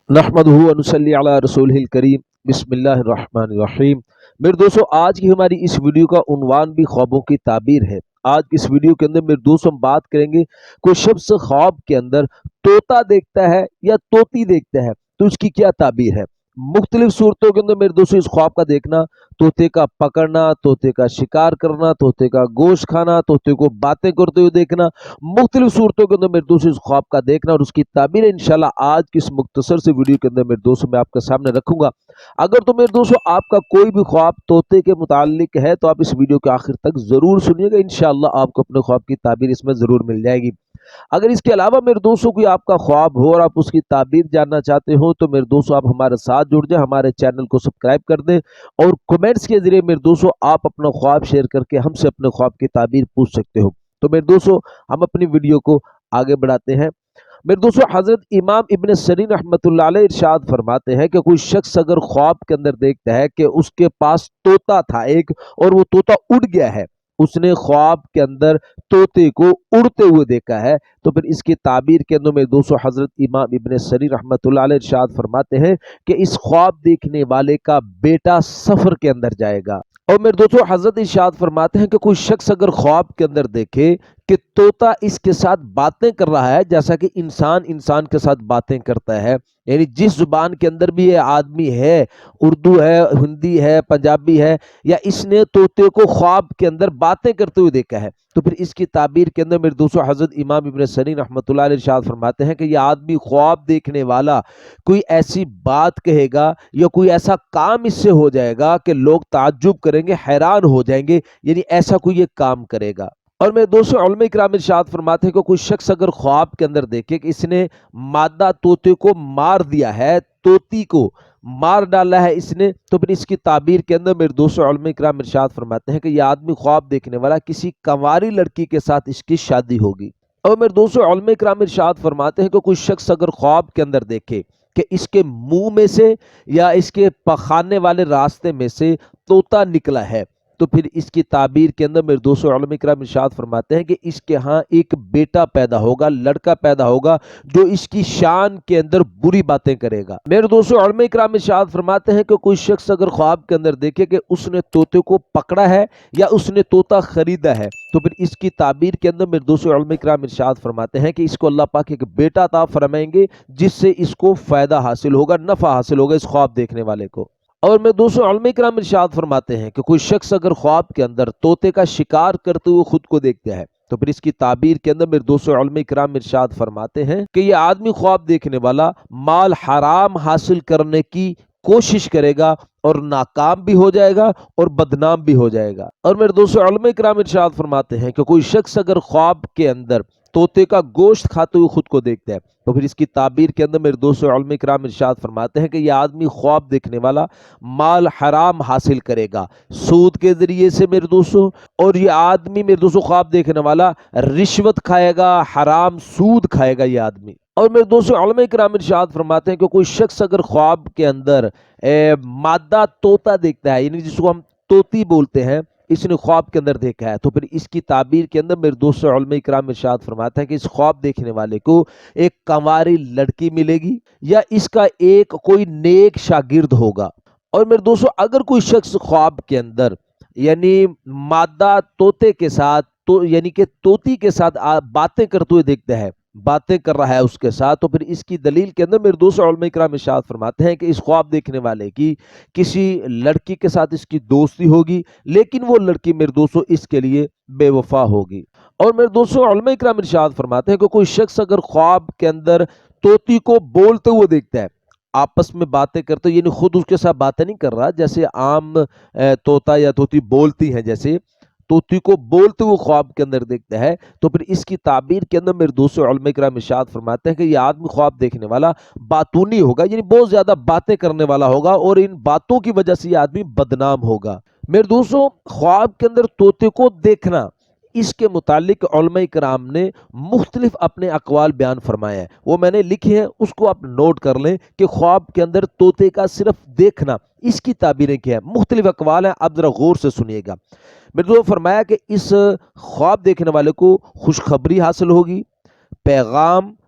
نحمدہ و نصلی علی رسولہ الکریم بسم اللہ الرحمن الرحیم۔ میرے دوستو، آج کی ہماری اس ویڈیو کا عنوان بھی خوابوں کی تعبیر ہے۔ آج کی اس ویڈیو کے اندر میرے دوستو ہم بات کریں گے، کوئی شخص خواب کے اندر طوطا دیکھتا ہے یا طوطی دیکھتا ہے تو اس کی کیا تعبیر ہے۔ مختلف صورتوں کے اندر میرے دوستو اس خواب کا دیکھنا، طوطے کا پکڑنا، طوطے کا شکار کرنا، طوطے کا گوشت کھانا، طوطے کو باتیں کرتے ہوئے دیکھنا، مختلف صورتوں کے اندر میرے دوستو اس خواب کا دیکھنا اور اس کی تعبیر انشاءاللہ آج کی اس مختصر سے ویڈیو کے اندر میرے دوستو میں آپ کے سامنے رکھوں گا۔ اگر تو میرے دوستو آپ کا کوئی بھی خواب طوطے کے متعلق ہے تو آپ اس ویڈیو کے آخر تک ضرور سنیے گا، انشاءاللہ آپ کو اپنے خواب کی تعبیر اس میں ضرور مل جائے گی۔ اگر اس کے علاوہ میرے دوستوں کوئی آپ کا خواب ہو اور آپ اس کی تعبیر جاننا چاہتے ہو تو میرے دوستوں آپ ہمارے ساتھ جڑ جائیں، ہمارے چینل کو سبسکرائب کر دیں اور کمنٹس کے ذریعے میرے دوستوں آپ اپنا خواب شیئر کر کے ہم سے اپنے خواب کی تعبیر پوچھ سکتے ہو۔ تو میرے دوستوں ہم اپنی ویڈیو کو آگے بڑھاتے ہیں۔ میرے دوستوں حضرت امام ابن سیرین رحمۃ اللہ علیہ ارشاد فرماتے ہیں کہ کوئی شخص اگر خواب کے اندر دیکھتا ہے کہ اس کے پاس طوطا تھا ایک اور وہ طوطا اڑ گیا ہے، اس نے خواب کے اندر طوطے کو اڑتے ہوئے دیکھا ہے، تو پھر اس کی تعبیر کے اندر میں دوستو حضرت امام ابن سیرین رحمۃ اللہ علیہ ارشاد فرماتے ہیں کہ اس خواب دیکھنے والے کا بیٹا سفر کے اندر جائے گا۔ اور میرے دوستو حضرت ارشاد فرماتے ہیں کہ کوئی شخص اگر خواب کے اندر دیکھے کہ طوطا اس کے ساتھ باتیں کر رہا ہے جیسا کہ انسان کے ساتھ باتیں کرتا ہے، یعنی جس زبان کے اندر بھی یہ آدمی ہے، اردو ہے، ہندی ہے، پنجابی ہے، یا اس نے طوطے کو خواب کے اندر باتیں کرتے ہوئے دیکھا ہے، تو پھر اس کی تعبیر کے اندر میرے دوستو حضرت امام ابن سیرین رحمۃ اللہ علیہ ارشاد فرماتے ہیں کہ یہ آدمی خواب دیکھنے والا کوئی ایسی بات کہے گا یا کوئی ایسا کام اس سے ہو جائے گا کہ لوگ تعجب کریں گے، حیران ہو جائیں گے، یعنی ایسا کوئی یہ کام کرے گا۔ اور میرے دوستو علماء کرام ارشاد فرماتے ہیں کہ کوئی شخص اگر خواب کے اندر دیکھے کہ اس نے مادہ طوطے کو مار دیا ہے، طوطی کو مار ڈالا ہے اس نے، تو پھر اس کی تعبیر کے اندر میرے دوستو علماء کرام ارشاد فرماتے ہیں کہ یہ آدمی خواب دیکھنے والا کسی کنواری لڑکی کے ساتھ اس کی شادی ہوگی۔ اور میرے دوستو علماء کرام ارشاد فرماتے ہیں کہ کوئی شخص اگر خواب کے اندر دیکھے کہ اس کے منہ میں سے یا اس کے پخانے والے راستے میں سے طوطا نکلا ہے، تو پھر اس کی تعبیر کے اندر میرے دوستو علماء کرام ارشاد فرماتے ہیں کہ اس کے ہاں ایک بیٹا پیدا ہوگا، لڑکا پیدا ہوگا جو اس کی شان کے اندر بری باتیں کرے گا۔ میرے دوستو علماء کرام ارشاد فرماتے ہیں کہ کوئی شخص اگر خواب کے اندر دیکھے کہ اس نے طوطے کو پکڑا ہے یا اس نے طوطا خریدا ہے، تو پھر اس کی تعبیر کے اندر میرے دوستو علماء کرام ارشاد فرماتے ہیں کہ اس کو اللہ پاک ایک بیٹا عطا فرمائیں گے جس سے اس کو فائدہ حاصل ہوگا، نفع حاصل ہوگا اس خواب دیکھنے والے کو۔ اور میں دوستو علماء کرام ارشاد فرماتے ہیں کہ کوئی شخص اگر خواب کے اندر طوطے کا شکار کرتے ہوئے خود کو دیکھتا ہے، تو پھر اس کی تعبیر کے اندر میرے دوستو علماء کرام ارشاد فرماتے ہیں کہ یہ آدمی خواب دیکھنے والا مال حرام حاصل کرنے کی کوشش کرے گا اور ناکام بھی ہو جائے گا اور بدنام بھی ہو جائے گا۔ اور میرے دوستو علماء کرام ارشاد فرماتے ہیں کہ کوئی شخص اگر خواب کے اندر طوطے کا گوشت کھاتے ہوئے خود کو دیکھتا ہے، تو پھر اس کی تعبیر کے اندر میرے دوستو علماء کرام ارشاد فرماتے ہیں کہ یہ آدمی خواب دیکھنے والا مال حرام حاصل کرے گا سود کے ذریعے سے میرے دوستو، اور یہ آدمی میرے دوستو خواب دیکھنے والا رشوت کھائے گا، حرام سود کھائے گا یہ آدمی۔ اور میرے دوستو علماء کرام ارشاد فرماتے ہیں کہ کوئی شخص اگر خواب کے اندر مادہ طوطا دیکھتا ہے، یعنی جس کو ہم طوطی بولتے ہیں، اس نے خواب کے اندر دیکھا ہے، تو پھر اس کی تعبیر کے اندر میرے دوستو علماء کرام ارشاد فرماتا ہے کہ اس خواب دیکھنے والے کو ایک کنواری لڑکی ملے گی یا اس کا ایک کوئی نیک شاگرد ہوگا۔ اور میرے دوستو اگر کوئی شخص خواب کے اندر یعنی مادہ طوطے کے ساتھ یعنی کہ طوطی کے ساتھ باتیں کرتے ہوئے دیکھتا ہے، باتیں کر رہا ہے اس کے ساتھ، تو پھر اس کی دلیل کے اندر میرے دوستو علماء کرام ارشاد فرماتے ہیں کہ اس خواب دیکھنے والے کی کسی لڑکی کے ساتھ اس کی دوستی ہوگی، لیکن وہ لڑکی میرے دوستو اس کے لیے بے وفا ہوگی۔ اور میرے دوستو علماء کرام ارشاد فرماتے ہیں کہ کوئی شخص اگر خواب کے اندر طوطی کو بولتے ہوئے دیکھتا ہے، آپس میں باتیں کرتے، یعنی خود اس کے ساتھ باتیں نہیں کر رہا، جیسے عام طوطا یا طوطی بولتی ہیں، جیسے طوطی کو بولتے ہوئے خواب کے اندر دیکھتا ہے، تو پھر اس کی تعبیر کے اندر میرے دوستو علماء کرام ارشاد فرماتے ہیں کہ یہ آدمی خواب دیکھنے والا باتونی ہوگا، یعنی بہت زیادہ باتیں کرنے والا ہوگا اور ان باتوں کی وجہ سے یہ آدمی بدنام ہوگا۔ میرے دوستو خواب کے اندر طوطے کو دیکھنا، اس کے متعلق علماء کرام نے مختلف اپنے اقوال بیان فرمائے ہیں، وہ میں نے لکھے ہیں، اس کو آپ نوٹ کر لیں کہ خواب کے اندر طوطے کا صرف دیکھنا اس کی تعبیریں کیا ہیں، مختلف اقوال ہیں، اب ذرا غور سے سنیے گا۔ میرے دوستو فرمایا کہ اس خواب دیکھنے والے کو خوشخبری حاصل ہوگی، پیغام